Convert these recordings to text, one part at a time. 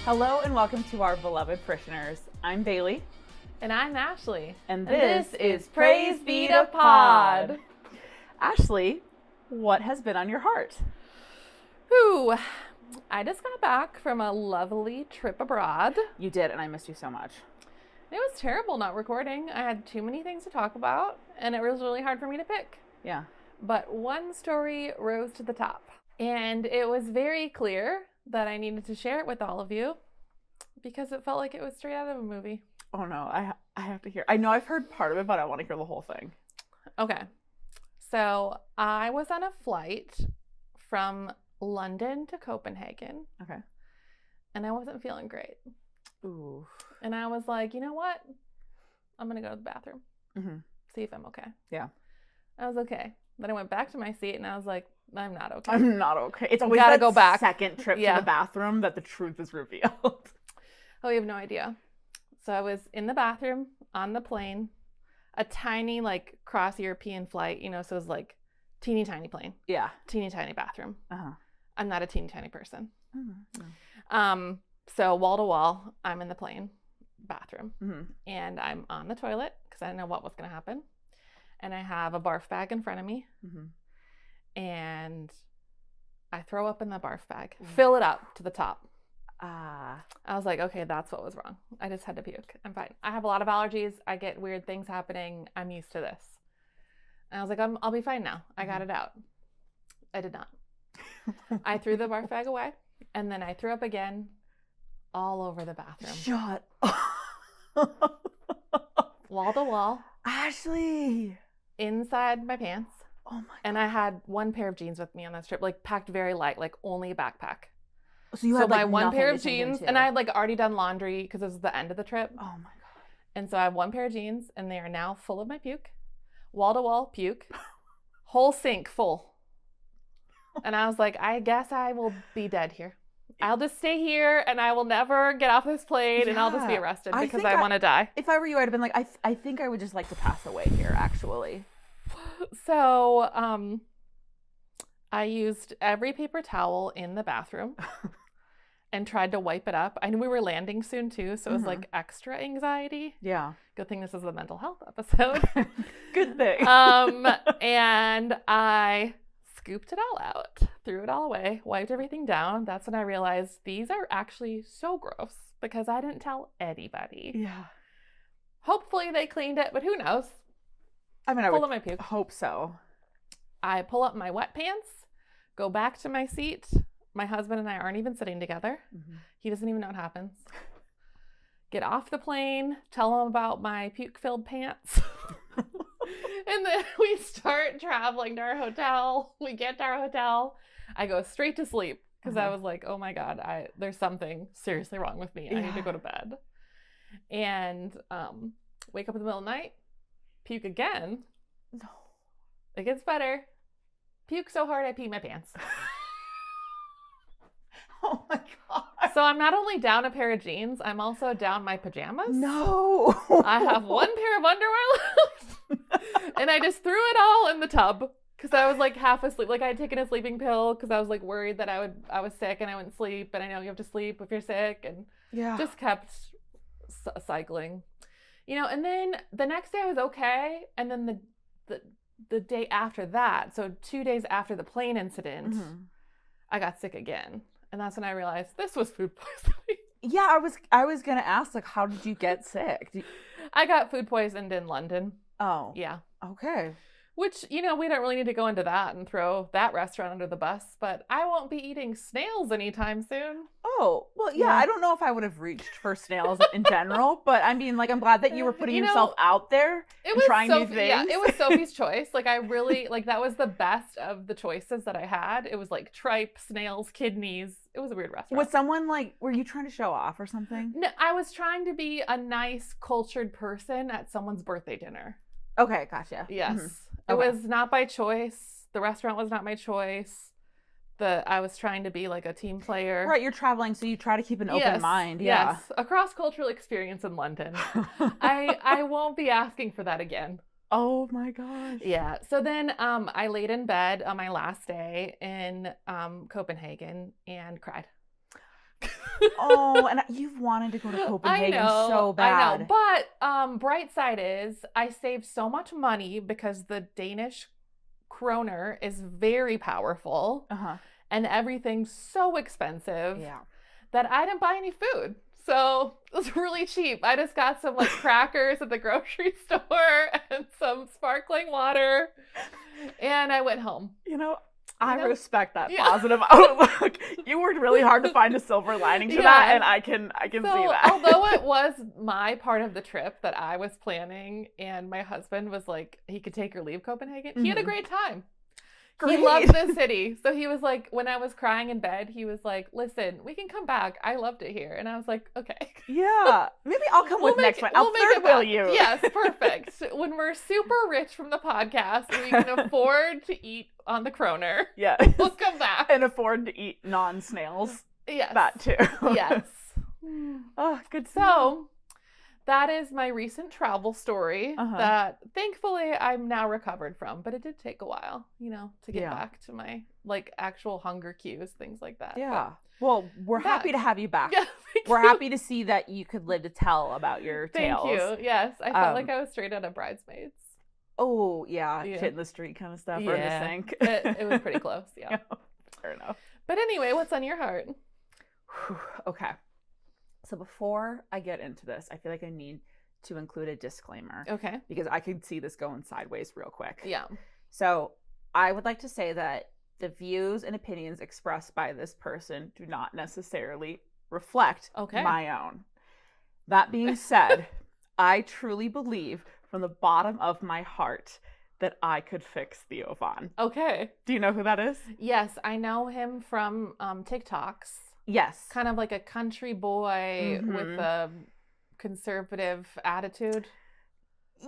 Hello and welcome to our beloved parishioners. I'm Bailee. And I'm Ashley. And this is Praise Be to Pod. Ashley, what has been on your heart? Ooh, I just got back from a lovely trip abroad. You did, and I missed you so much. It was terrible not recording. I had too many things to talk about, and it was really hard for me to pick. Yeah. But one story rose to the top, and it was very clear that I needed to share it with all of you because it felt like it was straight out of a movie. Oh no, I have to hear. I know I've heard part of it, but I want to hear the whole thing. Okay. So I was on a flight from London to Copenhagen. Okay. And I wasn't feeling great. Ooh. And I was like, you know what? I'm going to go to the bathroom. Mm-hmm. See if I'm okay. Yeah. I was okay. Then I went back to my seat and I was like, I'm not okay. I'm not okay. It's always Gotta that go back. Second trip to the bathroom that the truth is revealed. Oh, you have no idea. So I was in the bathroom on the plane, a tiny like cross-European flight, you know, so it was like teeny tiny plane. Yeah. Teeny tiny bathroom. Uh-huh. I'm not a teeny tiny person. Mm-hmm. So wall to wall, I'm in the plane bathroom. Mm-hmm. And I'm on the toilet because I didn't know what was going to happen. And I have a barf bag in front of me. Mm-hmm. And I throw up in the barf bag, fill it up to the top. I was like, okay, that's what was wrong. I just had to puke. I'm fine. I have a lot of allergies. I get weird things happening. I'm used to this. And I was like, I'll be fine now. I got it out. I did not. I threw the barf bag away, and then I threw up again all over the bathroom. Shut up. Wall to wall. Ashley. Inside my pants. Oh my God. And I had one pair of jeans with me on this trip, like packed very light, like only a backpack. So you had like my one pair of nothing to sink jeans, into. and I had like already done laundry because this was the end of the trip. Oh my God. And so I have one pair of jeans, and they are now full of my puke. Wall to wall puke. Whole sink full. And I was like, I guess I will be dead here. I'll just stay here, and I will never get off this plane, and I'll just be arrested because I want to die. If I were you, I'd have been like, I think I would just like to pass away here, actually. So I used every paper towel in the bathroom and tried to wipe it up. I knew we were landing soon, too, so it was like extra anxiety. Yeah. Good thing this is a mental health episode. Good thing. And I scooped it all out, threw it all away, wiped everything down. That's when I realized these are actually so gross because I didn't tell anybody. Yeah. Hopefully they cleaned it, but who knows? I mean, I Full would of my puke. hope so. I pull up my wet pants, go back to my seat. My husband and I aren't even sitting together. Mm-hmm. He doesn't even know what happens. Get off the plane, tell him about my puke-filled pants. And then we start traveling to our hotel. We get to our hotel. I go straight to sleep because I was like, oh my God, there's something seriously wrong with me. I need to go to bed. And wake up in the middle of the night, puke again. No. It gets better. Puke so hard I pee my pants. Oh my God. So I'm not only down a pair of jeans, I'm also down my pajamas. No. I have one pair of underwear left. And I just threw it all in the tub because I was like half asleep. Like I had taken a sleeping pill because I was like worried that I was sick and I wouldn't sleep. And I know you have to sleep if you're sick. And just kept cycling. You know, and then the next day I was okay. And then the day after that, so 2 days after the plane incident, I got sick again. And that's when I realized this was food poisoning. Yeah, I was gonna ask, like, how did you get sick? I got food poisoned in London. Oh. Yeah. Okay. Which, you know, we don't really need to go into that and throw that restaurant under the bus, but I won't be eating snails anytime soon. Oh, well, yeah. I don't know if I would have reached for snails in general, but I mean, like, I'm glad that you were putting yourself out there and trying new things. Yeah, it was Sophie's choice. Like, I really, like, that was the best of the choices that I had. It was like tripe, snails, kidneys. It was a weird restaurant. Was someone like, were you trying to show off or something? No, I was trying to be a nice, cultured person at someone's birthday dinner. Okay, gotcha. Yes. Mm-hmm. It was not by choice. The restaurant was not my choice. I was trying to be like a team player. Right, you're traveling, so you try to keep an open mind. Yeah. Yes, a cross-cultural experience in London. I won't be asking for that again. Oh my gosh. Yeah. So then I laid in bed on my last day in Copenhagen and cried. Oh, and you've wanted to go to Copenhagen so bad. I know. But bright side is I saved so much money because the Danish kroner is very powerful. And everything's so expensive that I didn't buy any food. So it was really cheap. I just got some like crackers at the grocery store and some sparkling water. And I went home. I respect that positive outlook. You worked really hard to find a silver lining to that, and I can see that. Although it was my part of the trip that I was planning, and my husband was like, he could take or leave Copenhagen. He had a great time. He loved the city. So he was like, when I was crying in bed, he was like, listen, we can come back. I loved it here. And I was like, okay. Yeah. Maybe I'll come with next one. I'll third wheel you. Yes, perfect. When we're super rich from the podcast, we can afford to eat on the kroner. Yeah. We'll come back. And afford to eat non-snails. Yes. That too. Yes. Oh, good. So that is my recent travel story that thankfully I'm now recovered from, but it did take a while, to get back to my like actual hunger cues, things like that. Yeah. Well, we're happy to have you back. Yeah, we're happy to see that you could live to tell about your tales. Thank you. Yes. I felt like I was straight out of Bridesmaids. Oh, yeah. Shit in the street kind of stuff or in the sink. It was pretty close. Yeah. Fair enough. But anyway, what's on your heart? Okay. So before I get into this, I feel like I need to include a disclaimer. Okay. Because I could see this going sideways real quick. Yeah. So I would like to say that the views and opinions expressed by this person do not necessarily reflect my own. That being said, I truly believe from the bottom of my heart that I could fix Theo Von. Okay. Do you know who that is? Yes, I know him from TikToks. Yes. Kind of like a country boy with a conservative attitude.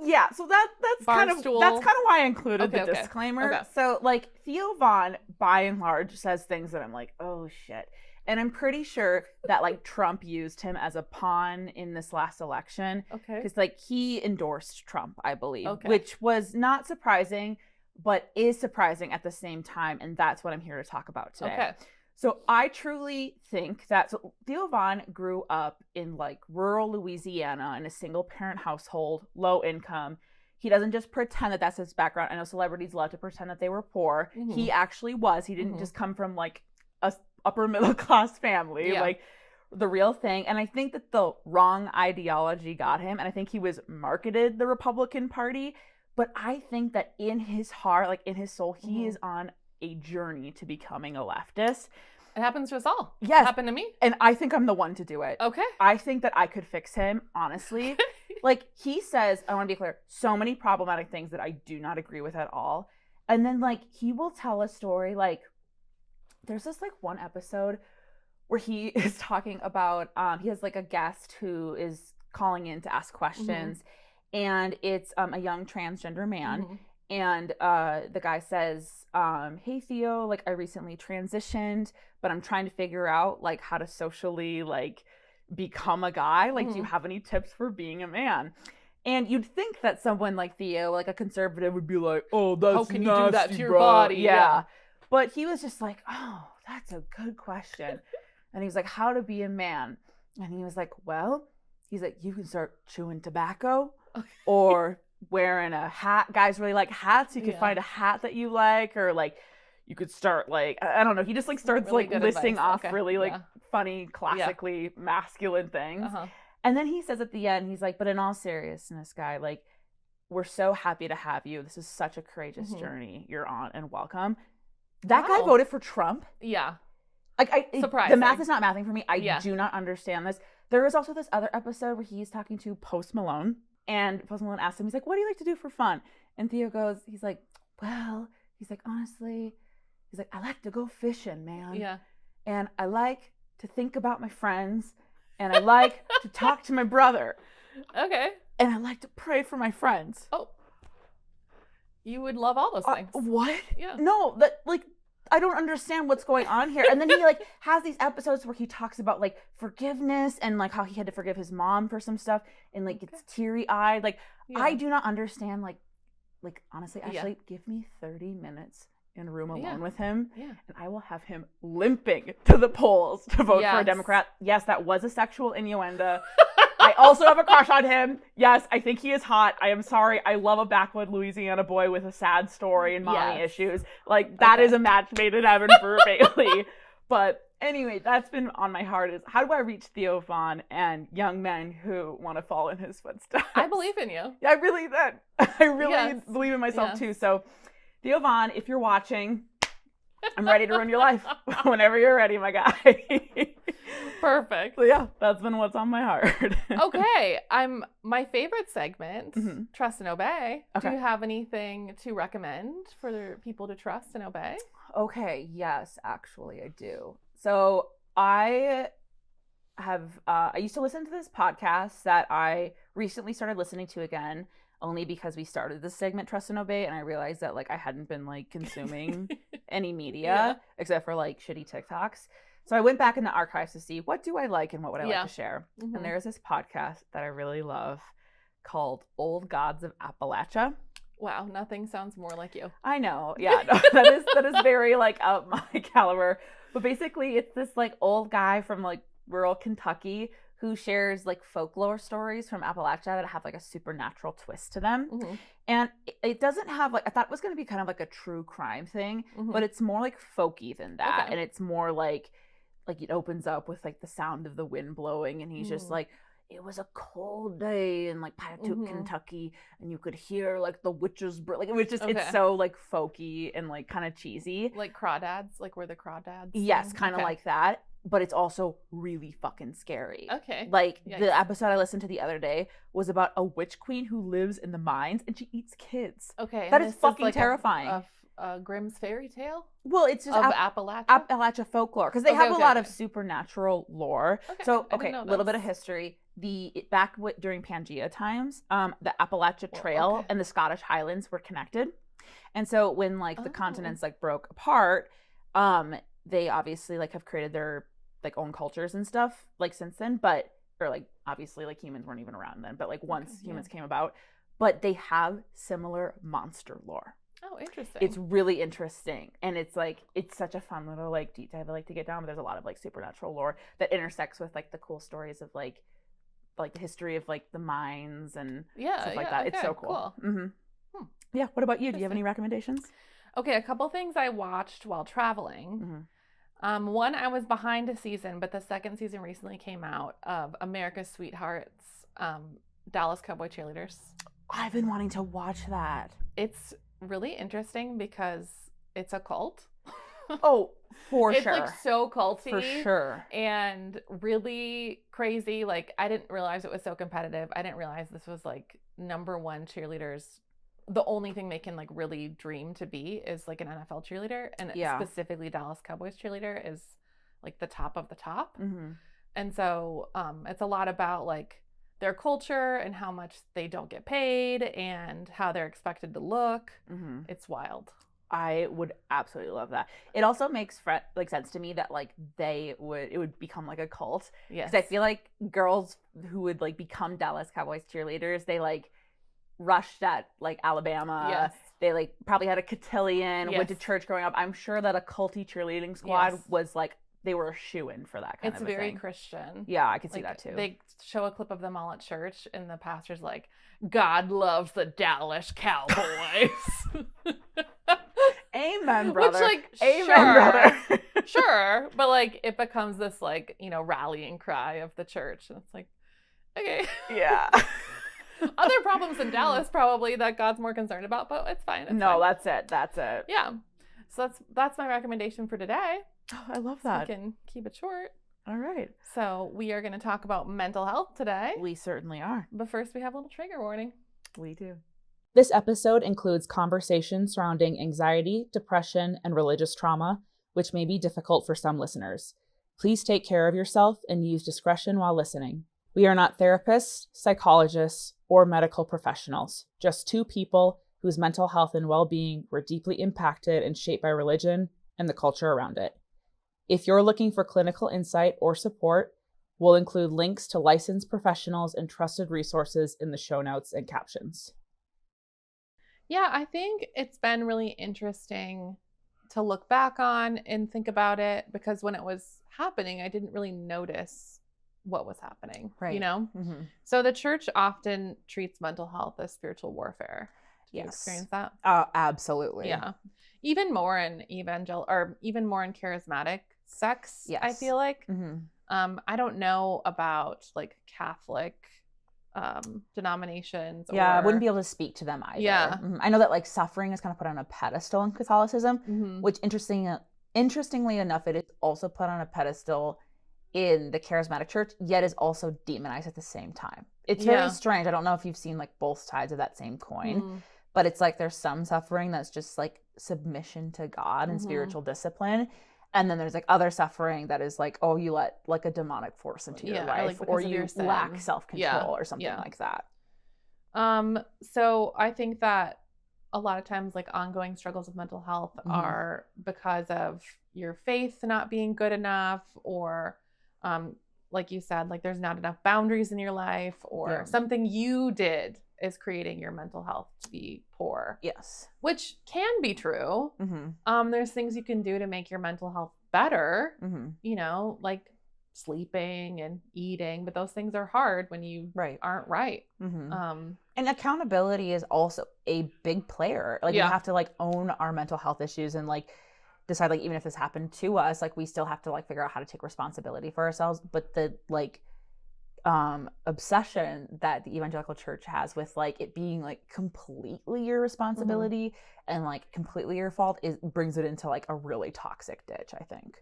Yeah, so that's kind of why I included the disclaimer. Okay. So like Theo Von, by and large, says things that I'm like, oh shit. And I'm pretty sure that like Trump used him as a pawn in this last election. Okay. Because like he endorsed Trump, I believe, which was not surprising, but is surprising at the same time. And that's what I'm here to talk about today. Okay. So I truly think that Theo Von grew up in like rural Louisiana in a single parent household, low income. He doesn't just pretend that that's his background. I know celebrities love to pretend that they were poor. Mm-hmm. He actually was. He didn't just come from like a upper middle class family, like the real thing. And I think that the wrong ideology got him. And I think he was marketed the Republican Party. But I think that in his heart, like in his soul, he is on a journey to becoming a leftist. It happens to us all. Yes. It happened to me. And I think I'm the one to do it. Okay. I think that I could fix him, honestly. Like, he says, I want to be clear, so many problematic things that I do not agree with at all. And then, like, he will tell a story, like, there's this, like, one episode where he is talking about, he has, like, a guest who is calling in to ask questions. And it's a young transgender man. And the guy says, hey, Theo, like, I recently transitioned, but I'm trying to figure out, like, how to socially, like, become a guy. Like, do you have any tips for being a man? And you'd think that someone like Theo, like a conservative, would be like, oh, that's how can nasty, you do that to your bro. body? Yeah. But he was just like, oh, that's a good question. And he was like, how to be a man? And he was like, well, he's like, you can start chewing tobacco or wearing a hat. Guys really like hats. You could find a hat that you like, or like you could start like, I don't know. He just like starts really like listing off really like funny, classically masculine things. And then he says at the end, he's like, but in all seriousness, guy, like, we're so happy to have you. This is such a courageous journey you're on, and welcome. That guy voted for Trump. Yeah. Like, surprising. The math is not mathing for me. I do not understand this. There was also this other episode where he's talking to Post Malone. And Post Malone asked him, he's like, what do you like to do for fun? And Theo goes, he's like, well, he's like, honestly, he's like, I like to go fishing, man. Yeah. And I like to think about my friends. And I like to talk to my brother. Okay. And I like to pray for my friends. Oh. You would love all those things. What? Yeah. No, that, like, I don't understand what's going on here. And then he like has these episodes where he talks about like forgiveness and like how he had to forgive his mom for some stuff and like gets teary eyed. Like I do not understand. Like honestly, Ashley, give me 30 minutes in a room alone Yeah. with him, Yeah. and I will have him limping to the polls to vote for a Yes. Democrat. Yes, that was a sexual innuendo. I also have a crush on him. Yes, I think he is hot. I am sorry. I love a backward Louisiana boy with a sad story and mommy Yes. issues. Like, that Okay. is a match made in heaven for Bailee. But anyway, that's been on my heart, is how do I reach Theo Von and young men who want to follow in his footsteps? I believe in you. I really did. I really Yes. believe in myself Yes. too. So, Theo Von, if you're watching, I'm ready to ruin your life whenever you're ready, my guy. Perfect. So yeah, that's been what's on my heart. Okay, my favorite segment, Mhm. Trust and Obey. Okay. Do you have anything to recommend for people to trust and obey? Okay, yes, actually I do. So I used to listen to this podcast that I recently started listening to again, only because we started this segment, Trust and Obey, and I realized that like I hadn't been like consuming any media Yeah. except for like shitty TikToks. So I went back in the archives to see what do I like and what would I Yeah. like to share. Mhm. And there's this podcast that I really love called Old Gods of Appalachia. Wow, nothing sounds more like you. I know. Yeah, no, that is very like up my caliber. But basically it's this like old guy from like rural Kentucky who shares like folklore stories from Appalachia that have like a supernatural twist to them. Mhm. And it doesn't have like, I thought it was going to be kind of like a true crime thing, Mhm. but it's more like folky than that. Okay. And it's more like it opens up with like the sound of the wind blowing, and he's just like, it was a cold day in like Patuxent, Mhm. Kentucky, and you could hear like the witches like it was just Okay. it's so like folky and like kind of cheesy. Like crawdads, like where the crawdads. Yes, sing? kind of Okay. like that, but it's also really fucking scary. Okay. Like Yikes. the episode I listened to the other day was about a witch queen who lives in the mines and she eats kids. Okay. That and is this fucking like terrifying. A Grimm's fairy tale Well, it's just of Appalachia. Appalachia folklore, because they Okay, have a okay, lot okay. of supernatural lore. Okay, So, I didn't okay, know a little bit this. of history. During Pangea times, the Appalachia Well, Trail okay. and the Scottish Highlands were connected, and so when like the Oh. continents like broke apart, they obviously like have created their like own cultures and stuff like since then, but or like obviously like humans weren't even around then, but like once Okay, humans came about, but they have similar monster lore. Oh, interesting. It's really interesting, and it's like it's such a fun little like deep dive I like to get down, but there's a lot of like supernatural lore that intersects with like the cool stories of like the history of like the mines and stuff like that. It's okay, so cool. Mm-hmm. Hmm. Yeah, what about you? Do you have any recommendations? Okay, a couple things I watched while traveling. Mhm. One, I was behind a season, but the second season recently came out of America's Sweethearts, Dallas Cowboy Cheerleaders. I've been wanting to watch that. It's really interesting because it's a cult. Oh, for It's sure. like so culty. For sure. And really crazy. Like, I didn't realize it was so competitive. I didn't realize this was like #1 cheerleaders. The only thing they can like really dream to be is like an NFL cheerleader. And Yeah. specifically Dallas Cowboys cheerleader is like the top of the top. Mm-hmm. And so it's a lot about like their culture and how much they don't get paid and how they're expected to look. Mm-hmm. It's wild. I would absolutely love that. It also makes like sense to me that like it would become like a cult. Yes. Because I feel like girls who would like become Dallas Cowboys cheerleaders, they like rushed at like Alabama. Yes. They like probably had a cotillion, went to Yes. church growing up. I'm sure that a culty cheerleading squad Yes. was like they were a shoo-in for that kind It's of a very thing. Christian. Yeah, I could see Like, that too. They show a clip of them all at church, and the pastor's like, "God loves the Dallas Cowboys." Amen, brother. Which, like, Amen, sure, brother. sure, but like it becomes this like rallying cry of the church, and it's like, okay, Yeah. other problems in Dallas probably that God's more concerned about, but it's fine. It's No, fine. that's it. That's it. Yeah. So that's my recommendation for today. Oh, I love So that. we can keep it short. All right. So we are going to talk about mental health today. We certainly are. But first, we have a little trigger warning. We do. This episode includes conversations surrounding anxiety, depression, and religious trauma, which may be difficult for some listeners. Please take care of yourself and use discretion while listening. We are not therapists, psychologists, or medical professionals, just two people whose mental health and well-being were deeply impacted and shaped by religion and the culture around it. If you're looking for clinical insight or support, we'll include links to licensed professionals and trusted resources in the show notes and captions. Yeah, I think it's been really interesting to look back on and think about it, because when it was happening, I didn't really notice what was happening, Right. you know? Mm-hmm. So the church often treats mental health as spiritual warfare. Did you experience that? Absolutely. Yeah. Even more in or even more in charismatic sects, Yes. I feel like. Mm-hmm. I don't know about like Catholic denominations. Yeah, I or... wouldn't be able to speak to them either. Yeah. Mm-hmm. I know that like suffering is kind of put on a pedestal in Catholicism, Mm-hmm. which interestingly enough, it is also put on a pedestal in the charismatic church, yet is also demonized at the same time. It's very strange. I don't know if you've seen like both sides of that same coin, but it's like there's some suffering that's just like submission to God and spiritual discipline. And then there's like other suffering that is like, oh, you let like a demonic force into your life, or you lack self-control or something like that. So I think that a lot of times like ongoing struggles with mental health are because of your faith not being good enough, or like you said, like there's not enough boundaries in your life, or something you did is creating your mental health to be poor. Yes. Which can be true. There's things you can do to make your mental health better, you know, like sleeping and eating, but those things are hard when you aren't right. And accountability is also a big player. Like we have to like own our mental health issues and like decide like even if this happened to us, like we still have to like figure out how to take responsibility for ourselves. But the like obsession that the evangelical church has with like it being like completely your responsibility and like completely your fault brings it into like a really toxic ditch, I think.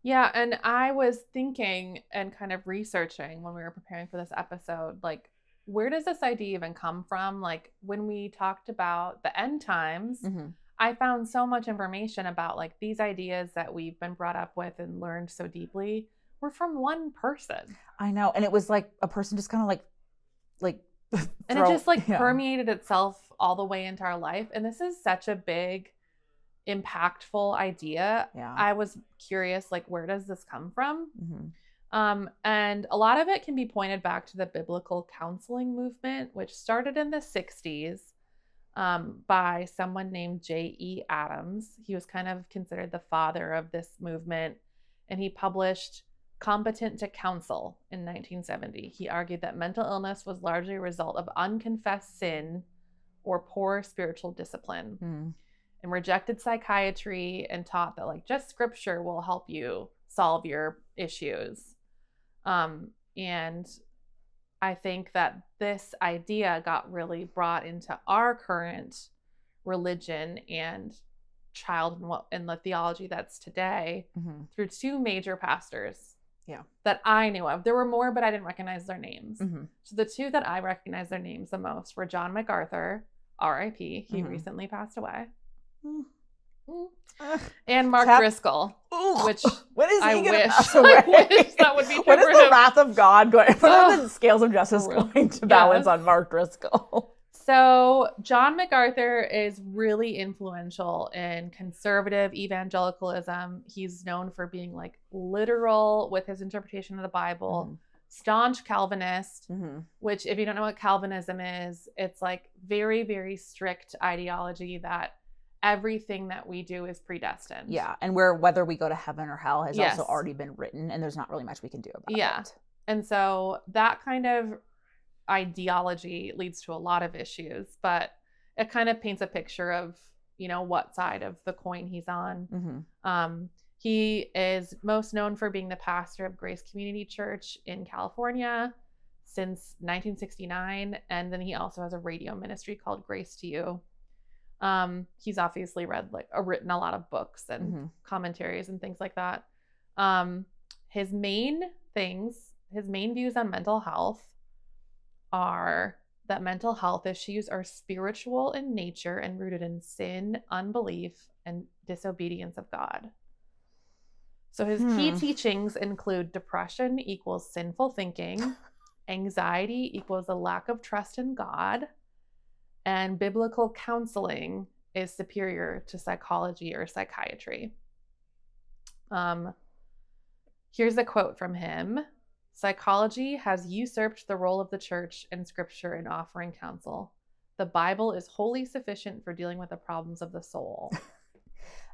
Yeah, and I was thinking and kind of researching when we were preparing for this episode, like where does this idea even come from? Like when we talked about the end times, I found so much information about like these ideas that we've been brought up with and learned so deeply were from one person. I know. And it was like a person just kind of like and it just like permeated itself all the way into our life. And this is such a big, impactful idea. I was curious, like, where does this come from? And a lot of it can be pointed back to the biblical counseling movement, which started in the 60s by someone named J.E. Adams. He was kind of considered the father of this movement, and he published Competent to Counsel in 1970. He argued that mental illness was largely a result of unconfessed sin or poor spiritual discipline, and rejected psychiatry and taught that like just scripture will help you solve your issues. And I think that this idea got really brought into our current religion and in the theology that's today through two major pastors that I knew of. There were more, but I didn't recognize their names. So the two that I recognize their names the most were John MacArthur, R.I.P. He recently passed away. And Mark Driscoll, which when is he I wish that would be true. What is the wrath of God going? What are the scales of justice going to balance on Mark Driscoll? So John MacArthur is really influential in conservative evangelicalism. He's known for being like literal with his interpretation of the Bible. Staunch Calvinist, which if you don't know what Calvinism is, it's like very, very strict ideology that everything that we do is predestined. Yeah, and whether we go to heaven or hell has also already been written, and there's not really much we can do about it. And so that kind of ideology leads to a lot of issues, but it kind of paints a picture of, you know, what side of the coin he's on. He is most known for being the pastor of Grace Community Church in California since 1969, and then he also has a radio ministry called Grace to You. He's obviously written a lot of books and commentaries and things like that. His main views on mental health are that mental health issues are spiritual in nature and rooted in sin, unbelief, and disobedience of God. So his key teachings include depression equals sinful thinking, anxiety equals a lack of trust in God, and biblical counseling is superior to psychology or psychiatry. Here's a quote from him. Psychology has usurped the role of the church and scripture in offering counsel. The Bible is wholly sufficient for dealing with the problems of the soul.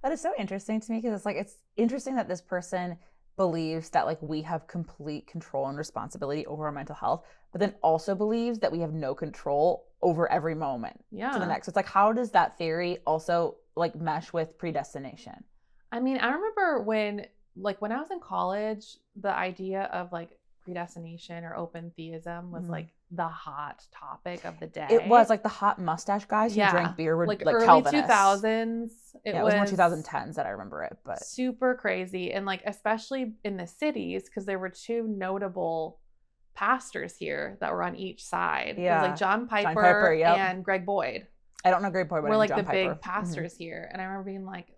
That is so interesting to me because it's like, it's interesting that this person believes that like we have complete control and responsibility over our mental health, but then also believes that we have no control over every moment to the next. It's like, how does that theory also like mesh with predestination? I mean, I remember when I was in college, the idea of like predestination or open theism was like the hot topic of the day. It was like the hot mustache guys who drank beer were like early Calvinists. 2000s. It was more 2010s that I remember it, but super crazy. And like, especially in the cities, because there were two notable pastors here that were on each side. Yeah. It was like John Piper and Greg Boyd. I don't know Greg Boyd, but we're like John the Piper. big pastors here. And I remember being like,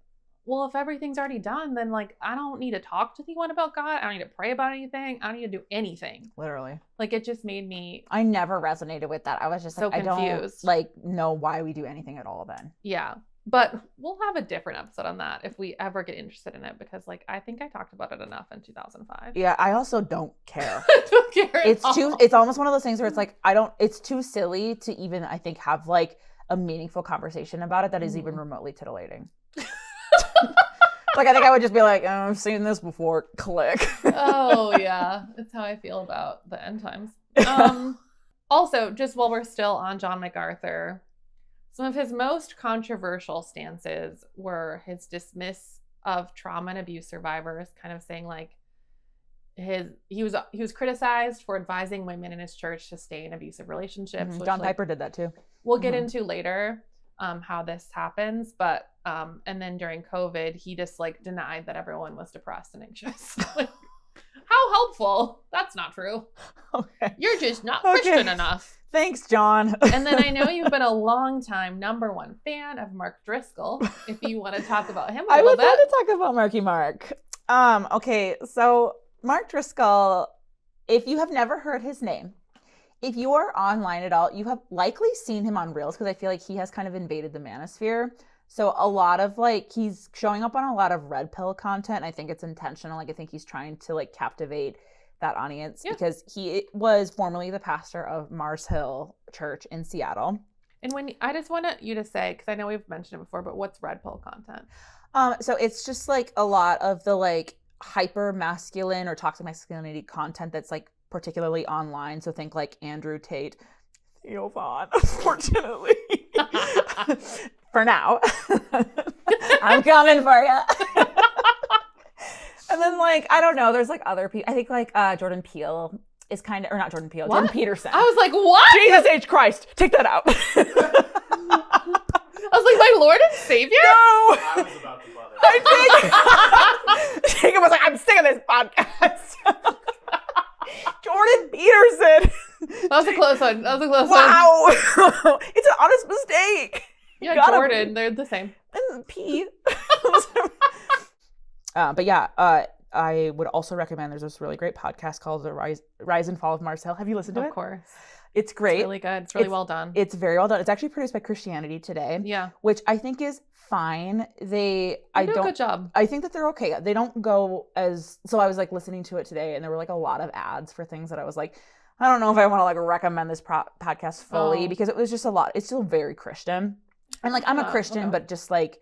well, if everything's already done, then like, I don't need to talk to anyone about God. I don't need to pray about anything. I don't need to do anything. Literally. Like, it just made me. I never resonated with that. I was just like, so confused. I don't like know why we do anything at all then. Yeah. But we'll have a different episode on that if we ever get interested in it, because like, I think I talked about it enough in 2005. Yeah. I also don't care. I don't care it's almost one of those things where it's like, it's too silly to even, I think, have like a meaningful conversation about it that is even remotely titillating. Like, I think I would just be like, oh, I've seen this before. Click. Oh, yeah. That's how I feel about the end times. Also, just while we're still on John MacArthur, some of his most controversial stances were his dismiss of trauma and abuse survivors, kind of saying like he was criticized for advising women in his church to stay in abusive relationships. John Piper did that too. We'll get into later how this happens, but and then during COVID, he just like denied that everyone was depressed and anxious. Like, how helpful? That's not true. Okay. You're just not Christian enough. Thanks, John. And then I know you've been a long time #1 fan of Mark Driscoll. If you want to talk about him a little bit. I would love to talk about Marky Mark. Okay, so Mark Driscoll, if you have never heard his name, if you are online at all, you have likely seen him on Reels, because I feel like he has kind of invaded the manosphere. So a lot of like, he's showing up on a lot of red pill content. I think it's intentional. Like, I think he's trying to like captivate that audience because he was formerly the pastor of Mars Hill Church in Seattle. And when I just want you to say, because I know we've mentioned it before, but what's red pill content? So it's just like a lot of the like hyper masculine or toxic masculinity content that's like particularly online. So think like Andrew Tate, Theo Vaughn, unfortunately. For now. I'm coming for you. And then like, I don't know, there's like other people. I think like Jordan Peele is kind of, or not Jordan Peele, what? Jordan Peterson. I was like, what? Jesus H. Christ. Take that out. I was like, my Lord and Savior? No. I was about to bother. Jacob was like, I'm sick of this podcast. Jordan Peterson. That was a close one. Wow. It's an honest mistake. Yeah, Jordan, they're the same. And P. But yeah, I would also recommend, there's this really great podcast called The Rise and Fall of Mars Hill. Have you listened to it? Of course. It's great. It's really good. It's really well done. It's very well done. It's actually produced by Christianity Today. Yeah. Which I think is fine. They do a good job. I think that they're okay. They don't go as, so I was like listening to it today and there were like a lot of ads for things that I was like, I don't know if I want to like recommend this podcast fully because it was just a lot. It's still very Christian. And like, I'm a Christian, but just like,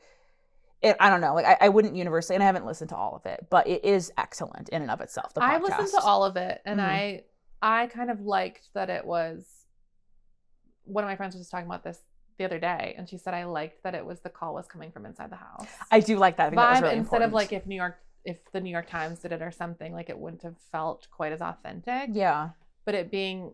I don't know. Like, I wouldn't universally, and I haven't listened to all of it, but it is excellent in and of itself. The podcast. I've listened to all of it, and I kind of liked that it was. One of my friends was just talking about this the other day, and she said I liked that it was the call was coming from inside the house. I do like that. I think that was really instead important. Of like if the New York Times did it or something, like it wouldn't have felt quite as authentic. Yeah. But it being,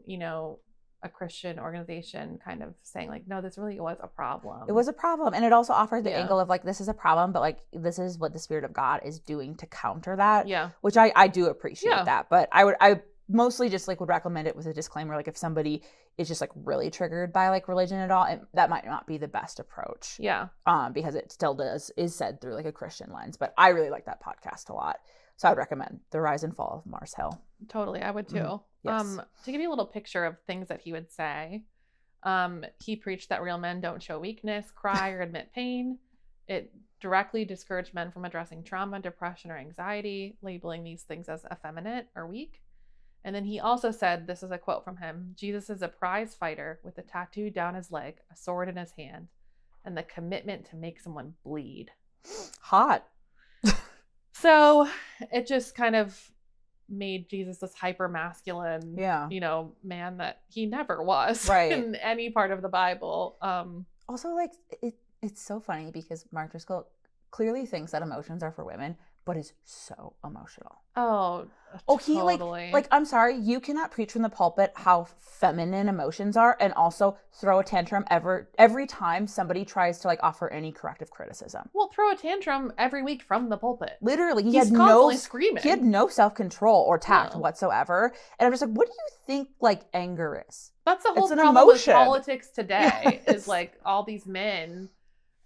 a Christian organization kind of saying like, no, this really was a problem. It was a problem. And it also offered the angle of like, this is a problem, but like, this is what the Spirit of God is doing to counter that. Yeah. Which I do appreciate that. But I mostly just like would recommend it with a disclaimer. Like if somebody is just like really triggered by like religion at all, that might not be the best approach. Yeah. Because it still is said through like a Christian lens. But I really like that podcast a lot. So I would recommend The Rise and Fall of Mars Hill. Totally. I would too. Mm-hmm. Yes. To give you a little picture of things that he would say, he preached that real men don't show weakness, cry, or admit pain. It directly discouraged men from addressing trauma, depression, or anxiety, labeling these things as effeminate or weak. And then he also said, this is a quote from him, Jesus is a prize fighter with a tattoo down his leg, a sword in his hand, and the commitment to make someone bleed. Hot. So it just kind of made Jesus this hyper masculine, man that he never was in any part of the Bible. Also, like, it's so funny because Mark Driscoll clearly thinks that emotions are for women, but is so emotional. Oh, totally. He like I'm sorry, you cannot preach from the pulpit how feminine emotions are and also throw a tantrum every time somebody tries to like offer any corrective criticism. Well, throw a tantrum every week from the pulpit. Literally, he's constantly screaming. He had no self-control or tact whatsoever. And I'm just like, what do you think like anger is? That's the whole problem with politics today. Is like all these men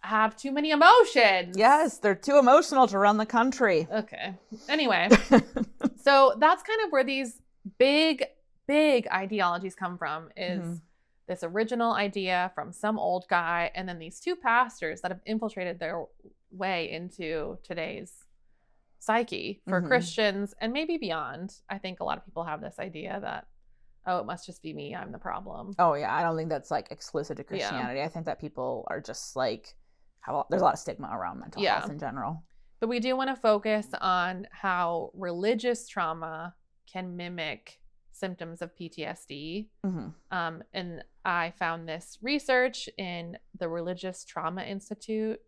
have too many emotions. Yes, they're too emotional to run the country. Okay. Anyway, so that's kind of where these big ideologies come from, is this original idea from some old guy, and then these two pastors that have infiltrated their way into today's psyche for Christians and maybe beyond. I think a lot of people have this idea that, oh, it must just be me, I'm the problem. Oh yeah, I don't think that's like exclusive to Christianity. Yeah. I think that people are just like, there's a lot of stigma around mental health in general. But we do want to focus on how religious trauma can mimic symptoms of PTSD. And I found this research in the Religious Trauma Institute,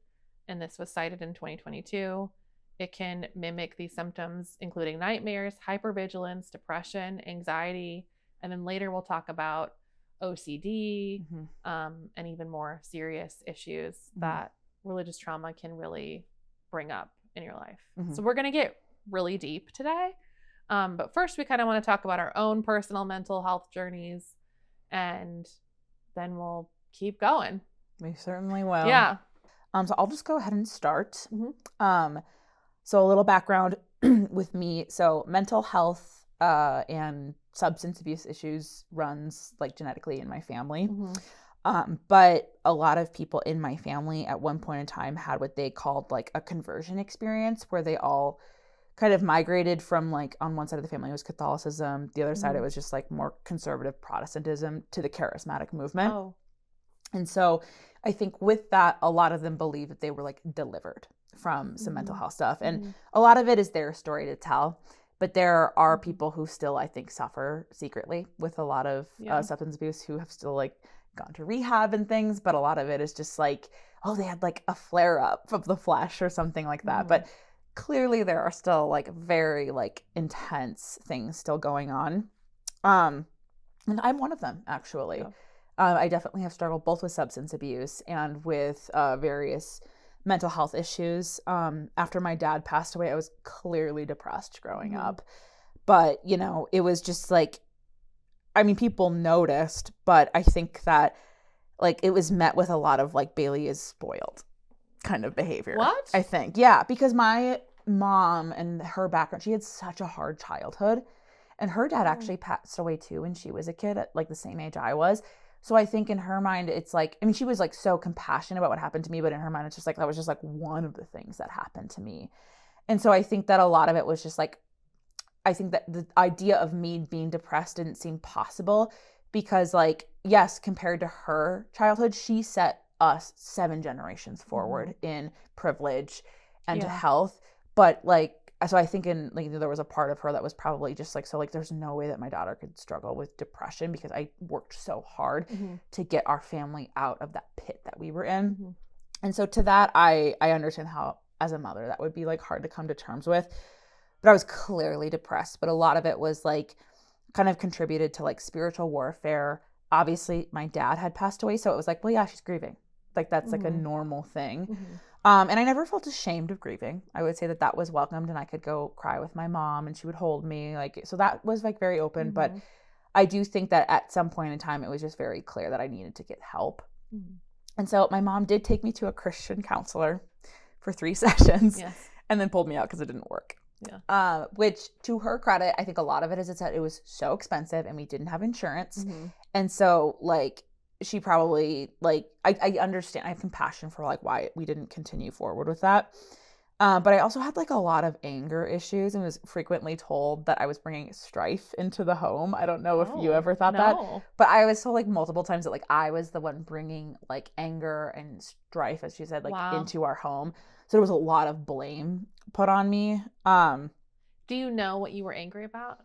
and this was cited in 2022. It can mimic these symptoms, including nightmares, hypervigilance, depression, anxiety, and then later we'll talk about OCD, and even more serious issues that religious trauma can really bring up in your life. So we're going to get really deep today. But first, we kind of want to talk about our own personal mental health journeys, and then we'll keep going. We certainly will. Yeah. So I'll just go ahead and start. So a little background with me. So mental health and substance abuse issues runs like genetically in my family. But a lot of people in my family at one point in time had what they called like a conversion experience, where they all kind of migrated from like, on one side of the family it was Catholicism, the other side it was just like more conservative Protestantism, to the charismatic movement. And so I think with that, a lot of them believe that they were like delivered from some mental health stuff. And a lot of it is their story to tell. But there are people who still, I think, suffer secretly with a lot of substance abuse, who have still like gone to rehab and things. But a lot of it is just like, oh, they had like a flare up of the flesh or something like that. But clearly there are still like very like intense things still going on. And I'm one of them, actually. I definitely have struggled both with substance abuse and with various mental health issues. After my dad passed away, I was clearly depressed growing up. But, you know, it was just like, I mean, people noticed, but I think that like it was met with a lot of like, Bailee is spoiled kind of behavior. What? I think. Yeah, because my mom and her background, she had such a hard childhood. And her dad actually passed away too when she was a kid, at like the same age I was. So I think in her mind, it's like, I mean, she was like so compassionate about what happened to me, but in her mind, it's just like, that was just like one of the things that happened to me. And so I think that a lot of it was just like, I think that the idea of me being depressed didn't seem possible because like, yes, compared to her childhood, she set us 7 generations forward in privilege and to health. But like, so I think in like, there was a part of her that was probably just like, so like, there's no way that my daughter could struggle with depression because I worked so hard to get our family out of that pit that we were in. And so to that, I understand how, as a mother, that would be like hard to come to terms with. But I was clearly depressed. But a lot of it was like kind of contributed to like spiritual warfare. Obviously, my dad had passed away. So it was like, well, yeah, she's grieving. Like that's like a normal thing. And I never felt ashamed of grieving. I would say that that was welcomed, and I could go cry with my mom and she would hold me. Like, so that was like very open. But I do think that at some point in time, it was just very clear that I needed to get help. And so my mom did take me to a Christian counselor for 3 sessions and then pulled me out because it didn't work. Which, to her credit, I think a lot of it is that it was so expensive and we didn't have insurance. And so like, she probably like, I understand, I have compassion for like why we didn't continue forward with that. But I also had like a lot of anger issues and was frequently told that I was bringing strife into the home. I don't know if you ever thought that, but I was told like multiple times that like I was the one bringing like anger and strife, as she said, like into our home. So there was a lot of blame put on me. Do you know what you were angry about?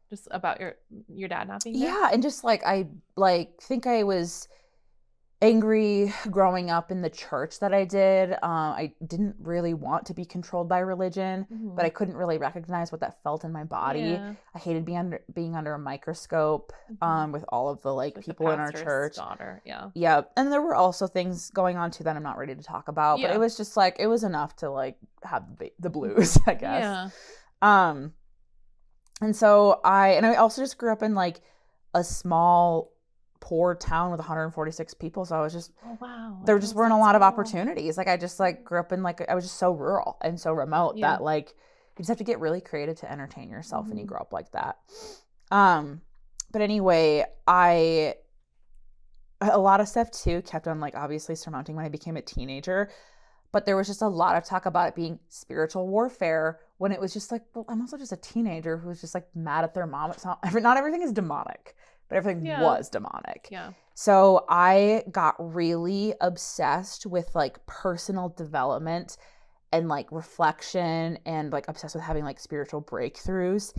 Just about your dad not being there? Yeah, and just like I like think I was angry growing up in the church that I did. I didn't really want to be controlled by religion, but I couldn't really recognize what that felt in my body. Yeah. I hated being under a microscope with all of the like people in our church. Daughter. Yeah. And there were also things going on too that I'm not ready to talk about, but it was just like, it was enough to like have the blues, I guess. Yeah. And so I also just grew up in like a small poor town with 146 people, so I was just there just weren't a lot of opportunities. Like I just like grew up in like I was just so rural and so remote that like you just have to get really creative to entertain yourself when you grow up like that. But anyway, a lot of stuff too kept on like obviously surmounting when I became a teenager, but there was just a lot of talk about it being spiritual warfare when it was just like, well, I'm also just a teenager who's just like mad at their mom. It's not everything is demonic, but everything was demonic. Yeah. So I got really obsessed with like personal development and like reflection and like obsessed with having like spiritual breakthroughs.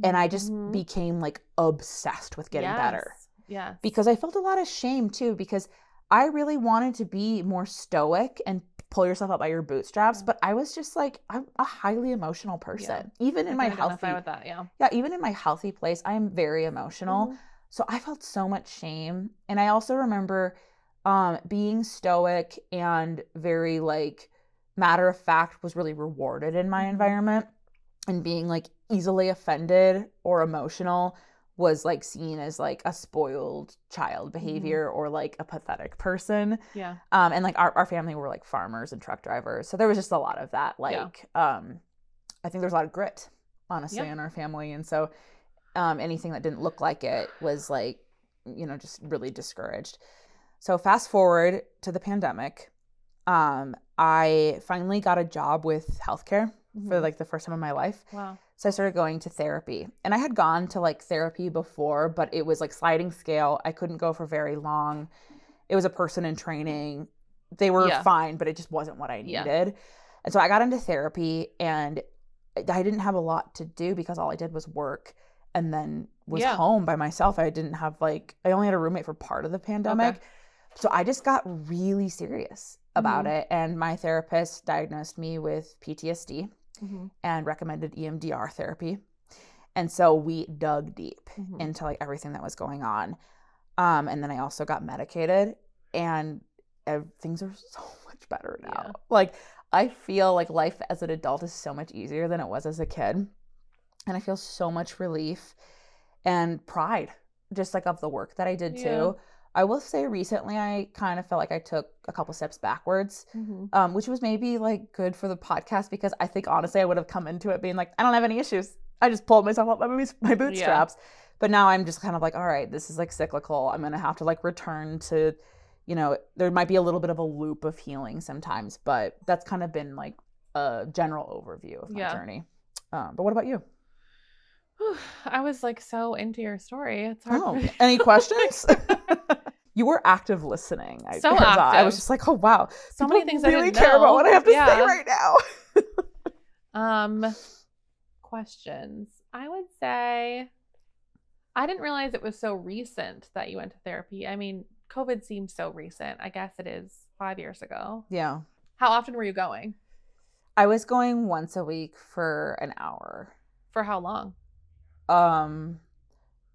And I just became like obsessed with getting better. Yeah. Because I felt a lot of shame too, because I really wanted to be more stoic and pull yourself up by your bootstraps, but I was just like, I'm a highly emotional person. Even in my healthy with that, even in my healthy place, I am very emotional. So I felt so much shame. And I also remember being stoic and very like matter of fact was really rewarded in my environment, and being like easily offended or emotional was like seen as like a spoiled child behavior or like a pathetic person. Yeah. And like our family were like farmers and truck drivers. So there was just a lot of that. Like, I think there's a lot of grit, honestly, in our family. And so anything that didn't look like it was like, just really discouraged. So fast forward to the pandemic. I finally got a job with healthcare for like the first time in my life. Wow. So I started going to therapy, and I had gone to like therapy before, but it was like sliding scale. I couldn't go for very long. It was a person in training. They were fine, but it just wasn't what I needed. And so I got into therapy, and I didn't have a lot to do because all I did was work and then was home by myself. I didn't have I only had a roommate for part of the pandemic. Okay. So I just got really serious about it. And my therapist diagnosed me with PTSD. And recommended EMDR therapy. And so we dug deep into like everything that was going on. And then I also got medicated, and things are so much better now. Yeah. Like I feel like life as an adult is so much easier than it was as a kid. And I feel so much relief and pride just like of the work that I did too. I will say recently I kind of felt like I took a couple steps backwards, which was maybe like good for the podcast, because I think honestly I would have come into it being like, I don't have any issues. I just pulled myself up by my bootstraps. But now I'm just kind of like, all right, this is like cyclical. I'm going to have to like return to, there might be a little bit of a loop of healing sometimes, but that's kind of been like a general overview of my journey. But what about you? I was like so into your story. It's hard. Oh, any questions? You were active listening. So active. I was just like, oh wow, so many things really I didn't care know about what I have to say right now. Questions. I would say I didn't realize it was so recent that you went to therapy. I mean, COVID seems so recent. I guess it is 5 years ago. Yeah. How often were you going? I was going once a week for an hour. For how long?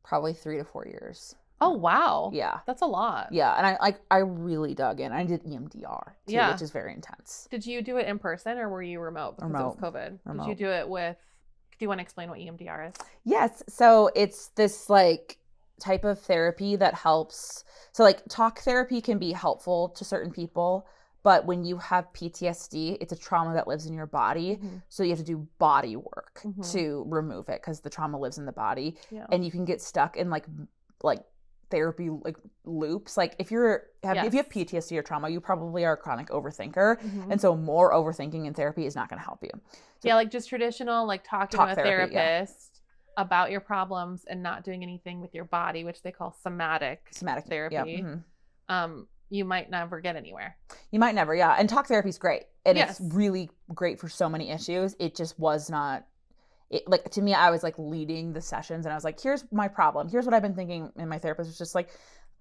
Probably 3 to 4 years. Oh wow. Yeah. That's a lot. Yeah. And I really dug in. I did EMDR too, which is very intense. Did you do it in person or were you remote because it was COVID? Remote. Did you do it with, do you want to explain what EMDR is? Yes. So it's this like type of therapy that helps. So like talk therapy can be helpful to certain people, but when you have PTSD, it's a trauma that lives in your body. So you have to do body work to remove it because the trauma lives in the body. Yeah. And you can get stuck in like therapy like loops. Like if you have PTSD or trauma, you probably are a chronic overthinker. And so more overthinking in therapy is not going to help you. So, like just traditional, like talking to a therapist about your problems and not doing anything with your body, which they call somatic therapy. You might never get anywhere. You might never, yeah. And talk therapy is great. And it's really great for so many issues. It just was not, like, to me, I was like leading the sessions and I was like, here's my problem. Here's what I've been thinking. And my therapist was just like,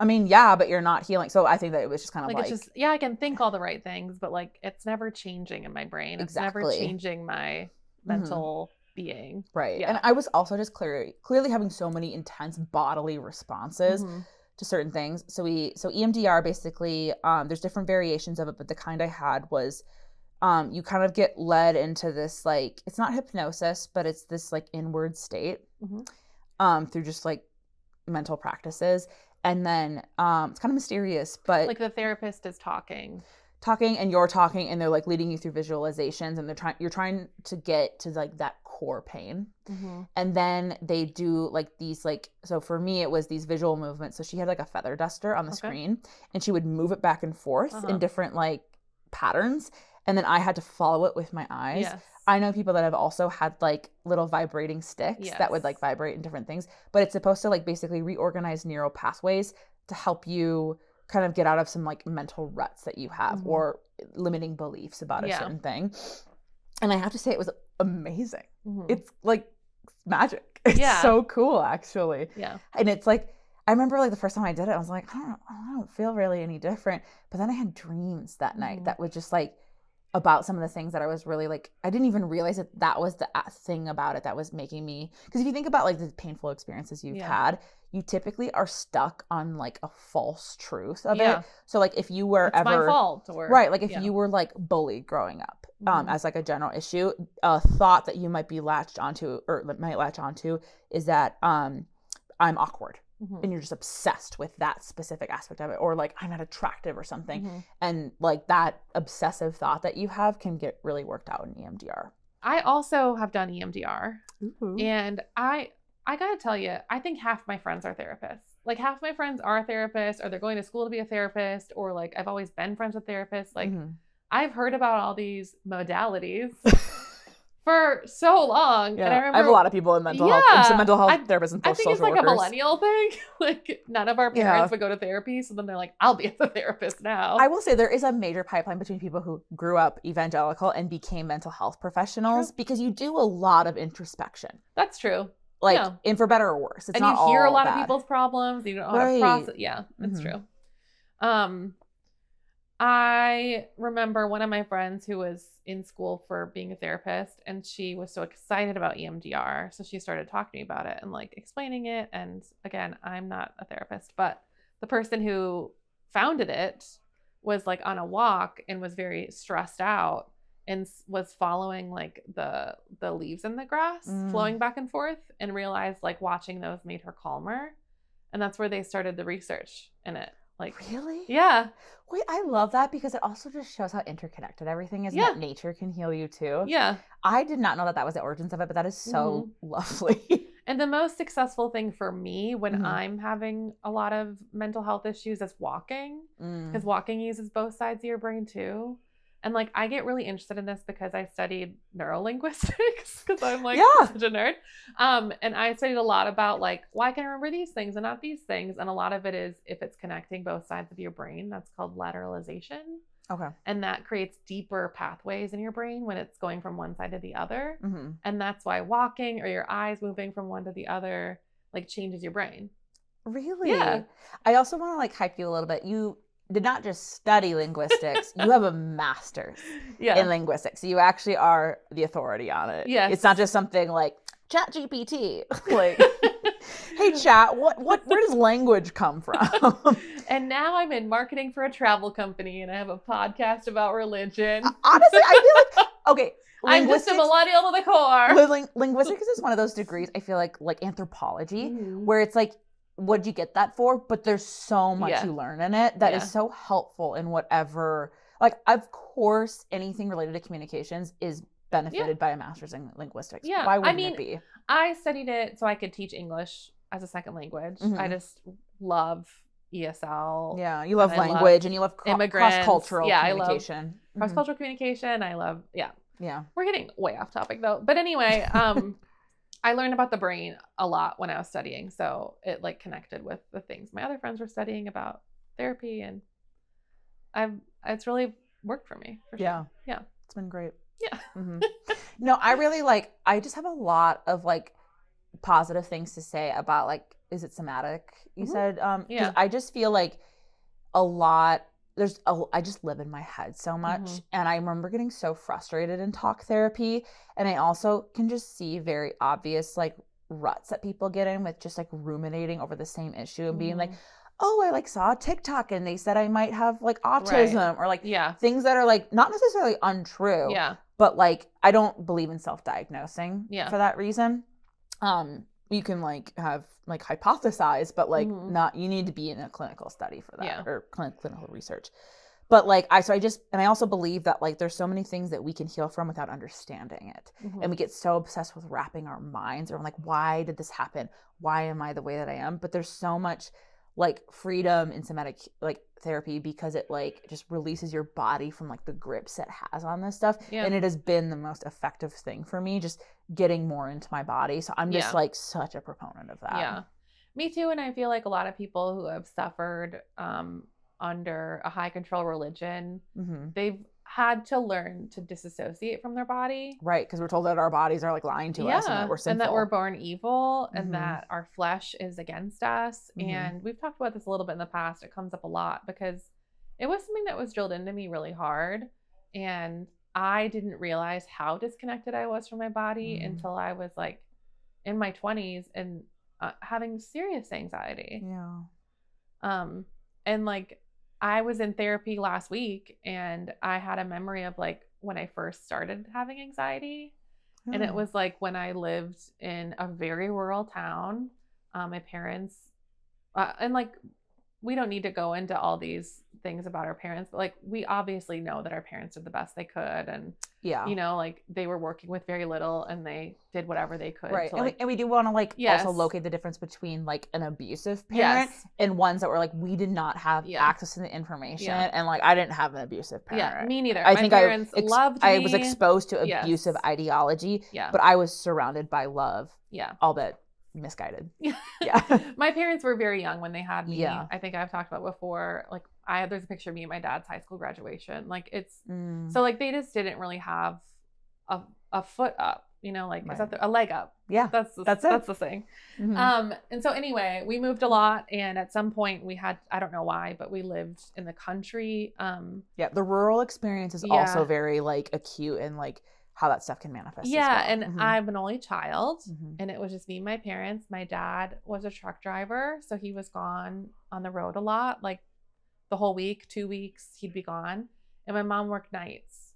I mean, yeah, but you're not healing. So I think that it was just kind of like it's just, I can think all the right things, but like, it's never changing in my brain. It's never changing my mental being. Right. Yeah. And I was also just clearly having so many intense bodily responses to certain things. So EMDR basically, there's different variations of it, but the kind I had was you kind of get led into this, like, it's not hypnosis, but it's this like inward state through just like mental practices. And then it's kind of mysterious, but like the therapist is talking and you're talking and they're like leading you through visualizations and you're trying to get to like that core pain. And then they do like these, like, so for me it was these visual movements. So she had like a feather duster on the screen and she would move it back and forth in different like patterns. And then I had to follow it with my eyes. I know people that have also had like little vibrating sticks that would like vibrate in different things, but it's supposed to like basically reorganize neural pathways to help you kind of get out of some like mental ruts that you have or limiting beliefs about a certain thing. And I have to say it was amazing. It's like magic. It's so cool, actually. And it's like, I remember like the first time I did it, I was like, I don't feel really any different. But then I had dreams that night that was just like about some of the things that I was really like, I didn't even realize that was the thing about it that was making me, because if you think about like the painful experiences you've had, you typically are stuck on like a false truth of it. So like if you were it's my fault, or like if you were like bullied growing up as like a general issue, a thought that you might be latched onto or might latch onto is that I'm awkward. And you're just obsessed with that specific aspect of it, or like I'm not attractive or something. And like that obsessive thought that you have can get really worked out in EMDR. I also have done EMDR. And I gotta tell you, I think half my friends are therapists. Like half my friends are therapists, or they're going to school to be a therapist, or like I've always been friends with therapists. Like I've heard about all these modalities for so long. Yeah, and I remember have a lot of people in mental health, some mental health therapists and social workers. I think it's like a millennial thing. Like none of our parents would go to therapy, so then they're like, I'll be a therapist now. I will say there is a major pipeline between people who grew up evangelical and became mental health professionals because you do a lot of introspection. That's true. Like, and for better or worse. It's and not you hear all a lot bad. of people's problems. You don't know how to process. Yeah, that's true. I remember one of my friends who was in school for being a therapist, and she was so excited about EMDR. So she started talking to me about it and like explaining it. And again, I'm not a therapist, but the person who founded it was like on a walk and was very stressed out and was following like the leaves in the grass flowing back and forth, and realized like watching those made her calmer. And that's where they started the research in it. Like, really? Yeah. Wait, I love that because it also just shows how interconnected everything is and that nature can heal you too. Yeah. I did not know that was the origins of it, but that is so lovely. And the most successful thing for me when I'm having a lot of mental health issues is walking, because walking uses both sides of your brain too. And like, I get really interested in this because I studied neurolinguistics because I'm like such a nerd. And I studied a lot about like, why can I remember these things and not these things? And a lot of it is if it's connecting both sides of your brain, that's called lateralization. Okay. And that creates deeper pathways in your brain when it's going from one side to the other. And that's why walking or your eyes moving from one to the other like changes your brain. Really? Yeah. I also want to like hype you a little bit. You did not just study linguistics, you have a master's in linguistics. So you actually are the authority on it. Yes. It's not just something like Chat GPT. Like, hey chat, where does language come from? And now I'm in marketing for a travel company and I have a podcast about religion. Honestly, I feel like, okay. I'm just a millennial to the core. Linguistics is one of those degrees, I feel like anthropology, where it's like, what'd you get that for? But there's so much you learn in it that is so helpful in whatever, like, of course, anything related to communications is benefited by a master's in linguistics. Yeah. Why wouldn't it be? I studied it so I could teach English as a second language. Mhm. I just love ESL. Yeah, you love And I language and you love immigrants. cross-cultural Yeah, communication. I love cross-cultural communication. I love, Yeah. We're getting way off topic though. But anyway, I learned about the brain a lot when I was studying. So it like connected with the things my other friends were studying about therapy, and it's really worked for me. For sure. Yeah. It's been great. Yeah. Mm-hmm. No, I really I just have a lot of like positive things to say about like, is it somatic? You said, because I just feel like a lot, I just live in my head so much. And I remember getting so frustrated in talk therapy. And I also can just see very obvious like ruts that people get in with just like ruminating over the same issue and being like, oh, I like saw a TikTok and they said I might have like autism or like things that are like not necessarily untrue. Yeah. But like, I don't believe in self-diagnosing for that reason. You can like have like hypothesize, but like not, you need to be in a clinical study for that or clinical research. But like, I also believe that like there's so many things that we can heal from without understanding it. And we get so obsessed with wrapping our minds around like, why did this happen? Why am I the way that I am? But there's so much like freedom in somatic like therapy because it like just releases your body from like the grips it has on this stuff. And it has been the most effective thing for me, just getting more into my body. So I'm just like such a proponent of that. Yeah, me too. And I feel like a lot of people who have suffered under a high control religion, they've had to learn to disassociate from their body. Right, because we're told that our bodies are like lying to us and that we're sinful. And that we're born evil and that our flesh is against us. And we've talked about this a little bit in the past. It comes up a lot because it was something that was drilled into me really hard. And I didn't realize how disconnected I was from my body until I was like in my 20s and having serious anxiety. And like, I was in therapy last week and I had a memory of like when I first started having anxiety. And it was like when I lived in a very rural town. My parents, and like, we don't need to go into all these things about our parents, but like, we obviously know that our parents did the best they could. And, you know, like they were working with very little and they did whatever they could. Right. To, and, like, we do want to like also locate the difference between like an abusive parent and ones that were like, we did not have access to the information. And like, I didn't have an abusive parent. Yeah, me neither. I My think parents loved me. I was exposed to abusive ideology, but I was surrounded by love. All that misguided. My parents were very young when they had me. I think I've talked about before, like there's a picture of me at my dad's high school graduation. Like it's so like they just didn't really have a foot up, you know, like is that a leg up? That's the thing. And so anyway, we moved a lot, and at some point we had, I don't know why, but we lived in the country. The rural experience is also very like acute and like how that stuff can manifest. And I'm an only child, and it was just me and my parents. My dad was a truck driver, so he was gone on the road a lot, like the whole week, 2 weeks, he'd be gone. And my mom worked nights.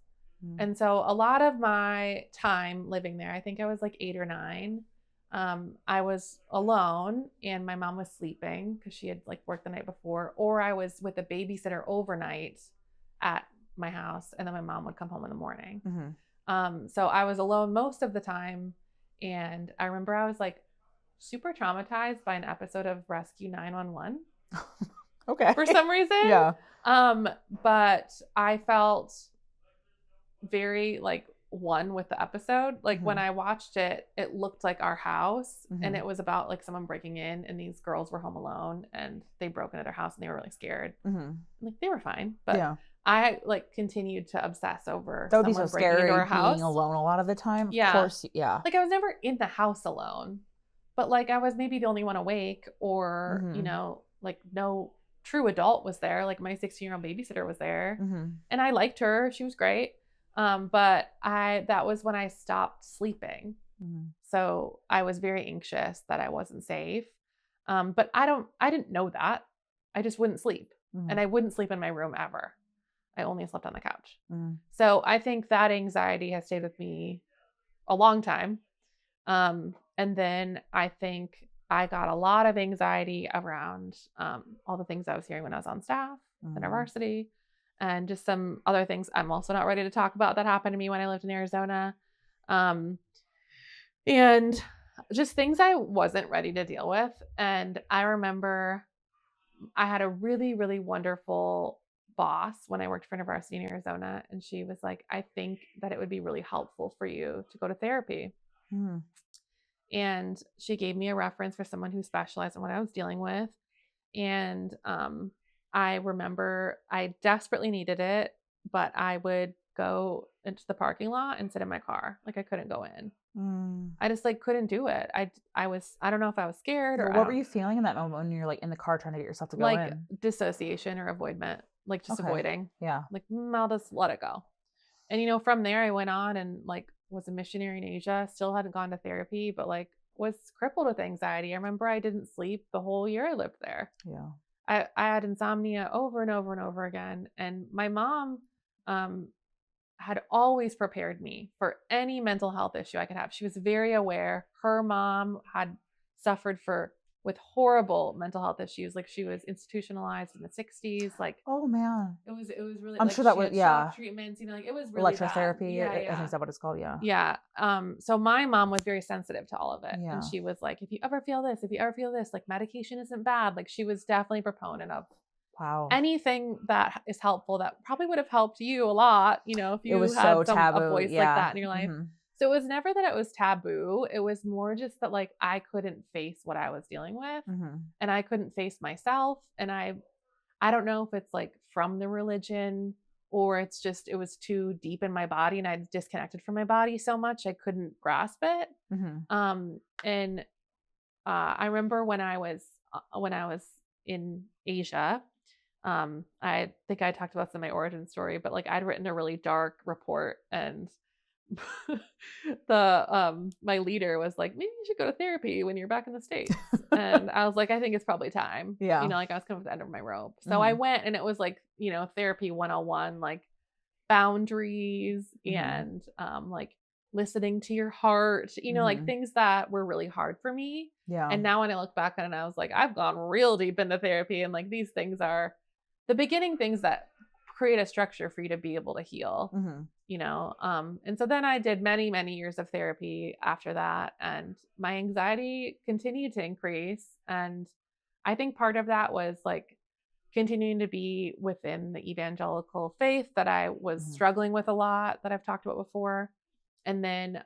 And so a lot of my time living there, I think I was like 8 or 9, I was alone and my mom was sleeping because she had like worked the night before, or I was with a babysitter overnight at my house, and then my mom would come home in the morning. So I was alone most of the time. And I remember I was like super traumatized by an episode of Rescue 911. For some reason. But I felt very like one with the episode. Like when I watched it, it looked like our house, and it was about like someone breaking in, and these girls were home alone and they broke into their house and they were really scared. Like they were fine, but I like continued to obsess over that would be so scary into our house. Being alone a lot of the time. Of course, like I was never in the house alone, but like I was maybe the only one awake, or you know, like no true adult was there. Like my 16-year-old babysitter was there, and I liked her. She was great. But that was when I stopped sleeping. So I was very anxious that I wasn't safe. But I didn't know that. I just wouldn't sleep, and I wouldn't sleep in my room ever. I only slept on the couch. So I think that anxiety has stayed with me a long time. And then I think I got a lot of anxiety around all the things I was hearing when I was on staff at our varsity, and just some other things I'm also not ready to talk about that happened to me when I lived in Arizona. And just things I wasn't ready to deal with. And I remember I had a really, really wonderful boss when I worked for University in Arizona. And she was like, I think that it would be really helpful for you to go to therapy. And she gave me a reference for someone who specialized in what I was dealing with. And I remember I desperately needed it, but I would go into the parking lot and sit in my car. Like I couldn't go in. I just like couldn't do it. I don't know if I was scared or what were you feeling in that moment when you're like in the car trying to get yourself to go like in? Dissociation or avoidment, like just avoiding. Yeah. Like I'll just let it go. And from there I went on and like was a missionary in Asia, still hadn't gone to therapy, but like was crippled with anxiety. I remember I didn't sleep the whole year I lived there. Yeah. I had insomnia over and over and over again. And my mom had always prepared me for any mental health issue I could have. She was very aware. Her mom had suffered with horrible mental health issues. Like she was institutionalized in the 60s. Like, oh man, it was really. I'm like, sure that was shock treatments. Like it was really electrotherapy. bad. I think that's what it's called. Yeah. Yeah. So my mom was very sensitive to all of it, Yeah. and she was like, if you ever feel this, like medication isn't bad. Like she was definitely a proponent of. Wow. Anything that is helpful that probably would have helped you a lot, if you had a voice like that in your life. So it was never that it was taboo. It was more just that like I couldn't face what I was dealing with, and I couldn't face myself. And I don't know if it's like from the religion or it's just it was too deep in my body and I disconnected from my body so much I couldn't grasp it. And I remember when I was in Asia. I think I talked about this in my origin story, but like I'd written a really dark report and my leader was like, maybe you should go to therapy when you're back in the States. And I was like, I think it's probably time. Yeah. Like I was kind of at the end of my rope. So I went and it was like, therapy 101, like boundaries and like listening to your heart, like things that were really hard for me. Yeah. And now when I look back on it, I was like, I've gone real deep into therapy and like these things are the beginning things that create a structure for you to be able to heal, and so then I did many, many years of therapy after that. And my anxiety continued to increase. And I think part of that was like continuing to be within the evangelical faith that I was struggling with a lot that I've talked about before. And then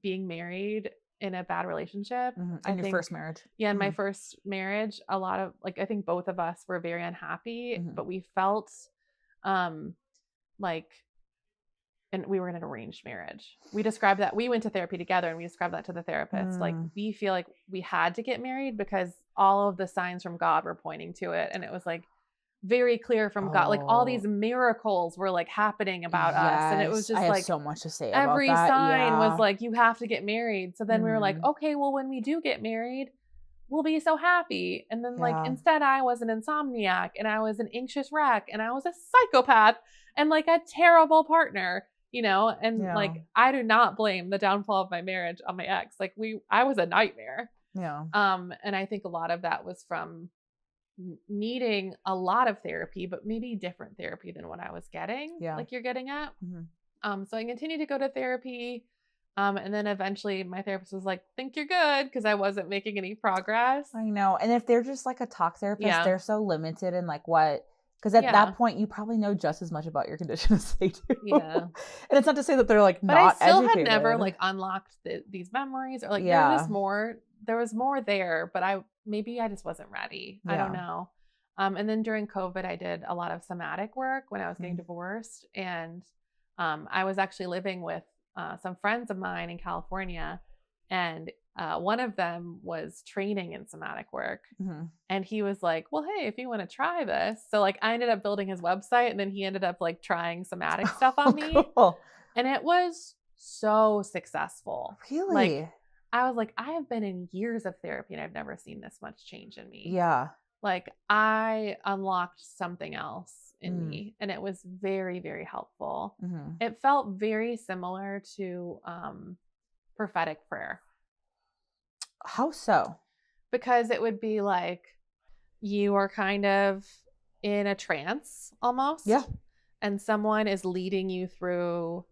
being married in a bad relationship. In your first marriage. Yeah, in my first marriage, a lot of like I think both of us were very unhappy, but we felt like, and we were in an arranged marriage. We described that we went to therapy together and we described that to the therapist. Like we feel like we had to get married because all of the signs from God were pointing to it. And it was like very clear from God, like all these miracles were like happening about us. And it was just like so much to say every about that. sign was like, you have to get married. So then we were like, okay, well, when we do get married, we'll be so happy. And then like, instead I was an insomniac and I was an anxious wreck and I was a psychopath and like a terrible partner, and like, I do not blame the downfall of my marriage on my ex. Like I was a nightmare. Yeah. And I think a lot of that was from needing a lot of therapy, but maybe different therapy than what I was getting, like you're getting at. So I continued to go to therapy. And then eventually my therapist was like, think you're good, because I wasn't making any progress. I know. And if they're just like a talk therapist, they're so limited in like what, because at that point you probably know just as much about your condition as they do. Yeah. And it's not to say that they're like not educated. But I still had never like unlocked these memories or like there was more there, but maybe I just wasn't ready. I don't know. And then during COVID, I did a lot of somatic work when I was getting divorced. And I was actually living with some friends of mine in California. And one of them was training in somatic work. And he was like, well, hey, if you want to try this. So like I ended up building his website and then he ended up like trying somatic stuff on me. Cool. And it was so successful. Really? Like, I was like, I have been in years of therapy and I've never seen this much change in me. Yeah. Like I unlocked something else in me and it was very, very helpful. It felt very similar to prophetic prayer. How so? Because it would be like you are kind of in a trance almost. Yeah. And someone is leading you through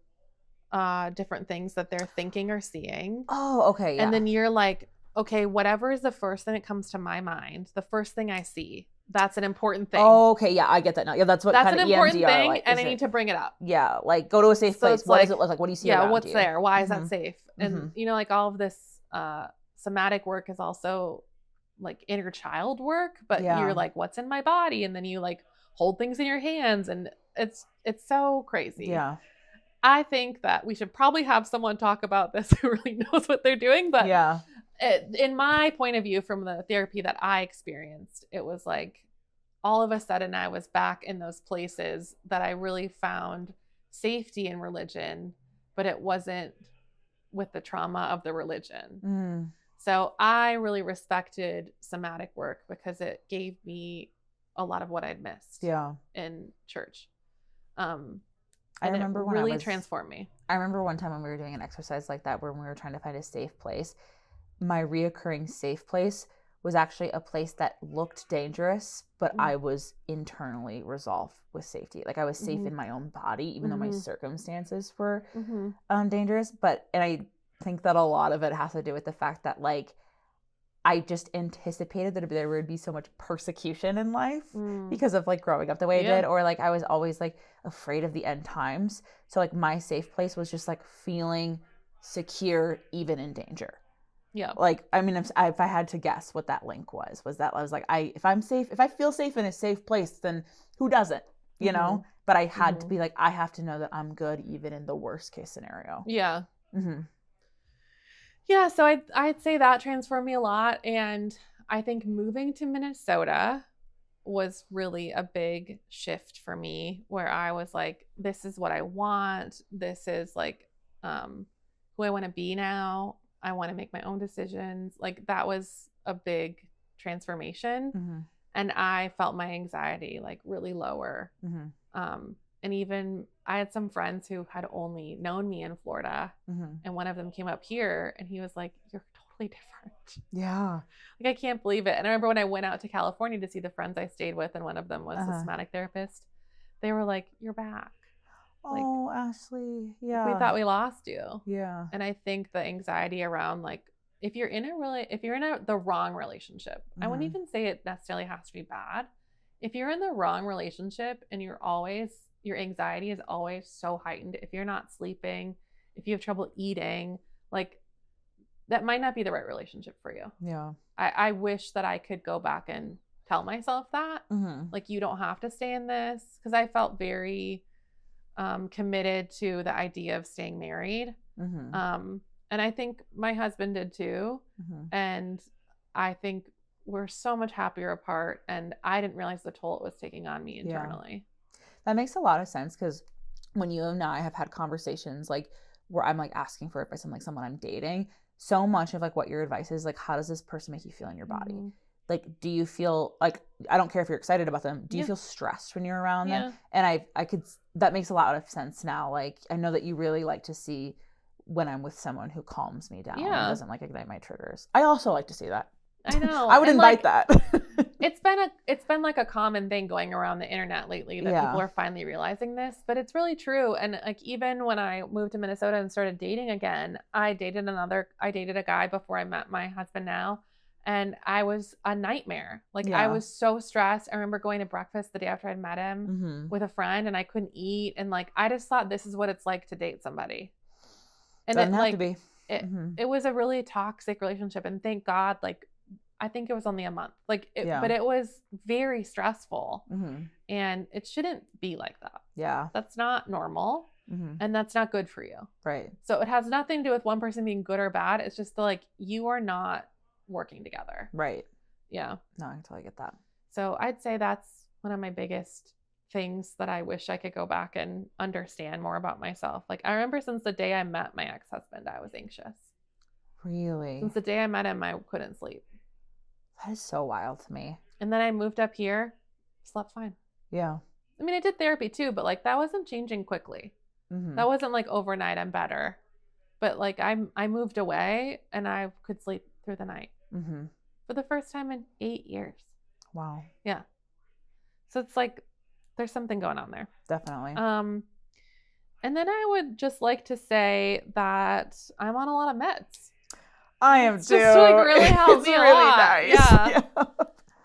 different things that they're thinking or seeing. Oh, okay. Yeah. And then you're like, okay, whatever is the first thing that comes to my mind, the first thing I see, that's an important thing. Oh, okay. Yeah, I get that now. Yeah, that's what That's kind an of important EMDR thing, like. and I need to bring it up. Yeah, like go to a safe place. It's What like, does it look like? What do you see around what's you? there? Why is that safe? And Mhm. like all of this somatic work is also like inner child work, but you're like, what's in my body? And then you like hold things in your hands, and it's so crazy. Yeah. I think that we should probably have someone talk about this who really knows what they're doing. But Yeah. In my point of view, from the therapy that I experienced, it was like all of a sudden I was back in those places that I really found safety in religion, but it wasn't with the trauma of the religion. Mm. So I really respected somatic work because it gave me a lot of what I'd missed in church. I remember it really transformed me. I remember one time when we were doing an exercise like that, when we were trying to find a safe place, my reoccurring safe place was actually a place that looked dangerous, but I was internally resolved with safety. Like I was safe in my own body, even though my circumstances were dangerous. And I think that a lot of it has to do with the fact that like I just anticipated that there would be so much persecution in life because of like growing up the way I did, or like I was always like afraid of the end times. So like my safe place was just like feeling secure even in danger. Yeah. Like, I mean, if I had to guess what that link was that I was like, if I'm safe, if I feel safe in a safe place, then who doesn't, you know? But I had to be like, I have to know that I'm good even in the worst case scenario. Yeah. Yeah, so I'd say that transformed me a lot. And I think moving to Minnesota was really a big shift for me, where I was like, this is what I want. This is like who I want to be now. I want to make my own decisions. Like that was a big transformation. And I felt my anxiety like really lower. And even I had some friends who had only known me in Florida, and one of them came up here and he was like, you're totally different. Yeah. Like, I can't believe it. And I remember when I went out to California to see the friends I stayed with, and one of them was a somatic therapist, they were like, you're back. Oh, like, Ashley. Yeah. We thought we lost you. Yeah. And I think the anxiety around like, if you're in the wrong relationship, I wouldn't even say it necessarily has to be bad. If you're in the wrong relationship and your anxiety is always so heightened, if you're not sleeping, if you have trouble eating, like that might not be the right relationship for you. Yeah. I wish that I could go back and tell myself that, like, you don't have to stay in this, because I felt very committed to the idea of staying married. And I think my husband did too. And I think we're so much happier apart, and I didn't realize the toll it was taking on me internally. That makes a lot of sense, because when you and I have had conversations like where I'm like asking for advice on like someone I'm dating, so much of like what your advice is like, how does this person make you feel in your body? Like, do you feel like, I don't care if you're excited about them, do you feel stressed when you're around them? And I could, that makes a lot of sense now. Like, I know that you really like to see when I'm with someone who calms me down and doesn't like ignite my triggers. I also like to see that. I know. I would invite that. It's been like a common thing going around the internet lately that people are finally realizing this, but it's really true. And like, even when I moved to Minnesota and started dating again, I dated a guy before I met my husband now, and I was a nightmare. Like, I was so stressed. I remember going to breakfast the day after I'd met him with a friend, and I couldn't eat. And like, I just thought, this is what it's like to date somebody. And Doesn't have to be. It was a really toxic relationship. And thank God, like, I think it was only a month. Like, but it was very stressful, and it shouldn't be like that. Yeah. That's not normal, and that's not good for you. Right. So it has nothing to do with one person being good or bad. It's just like, you are not working together. Right. Yeah. No, I totally get that. So I'd say that's one of my biggest things that I wish I could go back and understand more about myself. Like, I remember since the day I met my ex-husband, I was anxious. Really? Since the day I met him, I couldn't sleep. That is so wild to me. And then I moved up here, slept fine. Yeah. I mean, I did therapy too, but like, that wasn't changing quickly. That wasn't like overnight I'm better. But like, I moved away and I could sleep through the night for the first time in 8 years. Wow. Yeah. So it's like, there's something going on there. Definitely. And then I would just like to say that I'm on a lot of meds. I am It's too. just like really helped It's me a really lot. nice. Yeah. Yeah.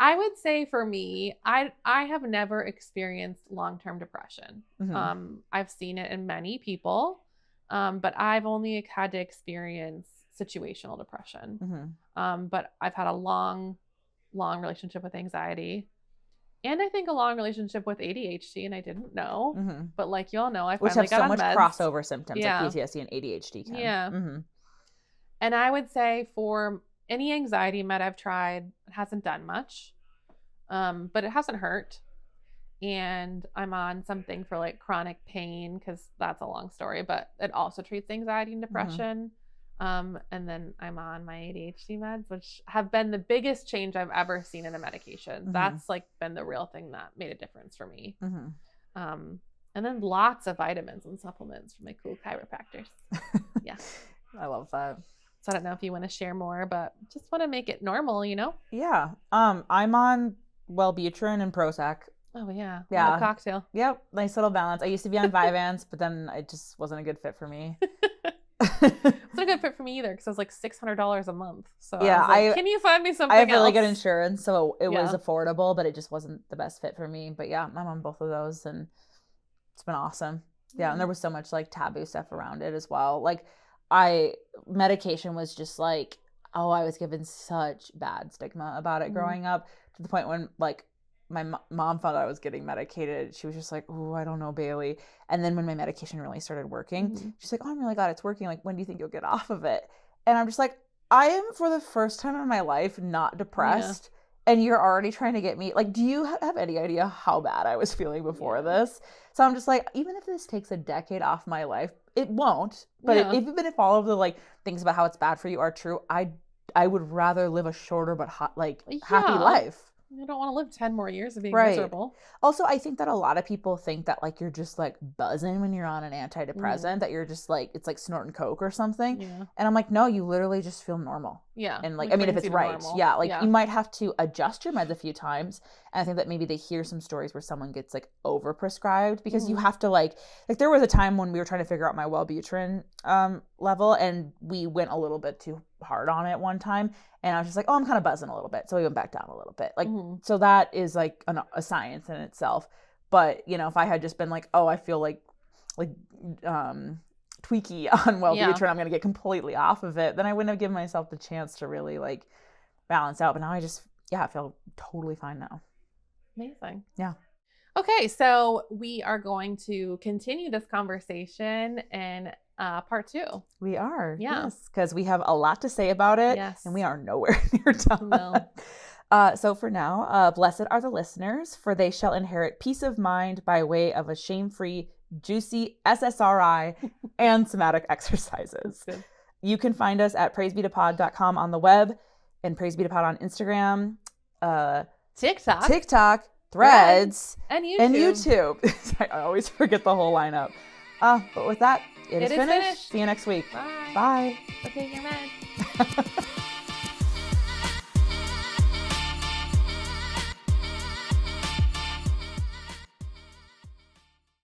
I would say for me, I have never experienced long-term depression. Mm-hmm. I've seen it in many people, but I've only had to experience situational depression. Mm-hmm. But I've had a long relationship with anxiety. And I think a long relationship with ADHD, and I didn't know. Mm-hmm. But like you all know, I Which finally have got so on much meds. crossover symptoms Yeah. like PTSD and ADHD can. Yeah. Mm-hmm. And I would say for any anxiety med I've tried, it hasn't done much, but it hasn't hurt. And I'm on something for like chronic pain because that's a long story, but it also treats anxiety and depression. And then I'm on my ADHD meds, which have been the biggest change I've ever seen in a medication. Mm-hmm. That's like been the real thing that made a difference for me. Mm-hmm. And then lots of vitamins and supplements from my cool chiropractors. Yeah. I love that. So I don't know if you want to share more, but just want to make it normal, you know? Yeah. I'm on Wellbutrin and Prozac. Oh yeah. Yeah. What a cocktail. Yep. Nice little balance. I used to be on Vyvanse, but then it just wasn't a good fit for me. It's not a good fit for me either because it was like $600 a month. So yeah, I was like, can you find me something I have really else? good insurance, so it was Yeah. affordable, but it just wasn't the best fit for me. But yeah, I'm on both of those, and it's been awesome. Yeah, and there was so much like taboo stuff around it as well. Like medication was just like, oh, I was given such bad stigma about it growing up, to the point when like my mom found out I was getting medicated. She was just like, oh, I don't know, Bailee. And then when my medication really started working, she's like, oh, I'm really glad it's working. Like, when do you think you'll get off of it? And I'm just like, I am for the first time in my life not depressed. Yeah. And you're already trying to get me. Like, do you have any idea how bad I was feeling before this? So I'm just like, even if this takes a decade off my life, it won't. But even if all of the like things about how it's bad for you are true, I would rather live a shorter but happy life. You don't want to live 10 more years of being miserable. Also, I think that a lot of people think that like you're just like buzzing when you're on an antidepressant, that you're just like, it's like snorting coke or something. Yeah. And I'm like, no, you literally just feel normal. Yeah. And like, I mean, if it's right. Normal. Yeah. Like you might have to adjust your meds a few times. And I think that maybe they hear some stories where someone gets like overprescribed because you have to like there was a time when we were trying to figure out my Wellbutrin level, and we went a little bit too hard on it one time. And I was just like, oh, I'm kind of buzzing a little bit. So we went back down a little bit. Like, so that is like a science in itself. But, you know, if I had just been like, oh, I feel like tweaky on Wellbutrin, I'm going to get completely off of it, then I wouldn't have given myself the chance to really like balance out. But now I just, I feel totally fine now. Amazing. Yeah. Okay. So we are going to continue this conversation in part 2. We are. Yeah. Yes. Because we have a lot to say about it. Yes. And we are nowhere near done. No. So for now, blessed are the listeners, for they shall inherit peace of mind by way of a shame-free, juicy SSRI and somatic exercises. Good. You can find us at praisebetopod.com on the web, and praisebetopod on Instagram, TikTok, Threads, and YouTube. I always forget the whole lineup. But with that, it is finished. See you next week. Bye. Bye. Okay, your meds.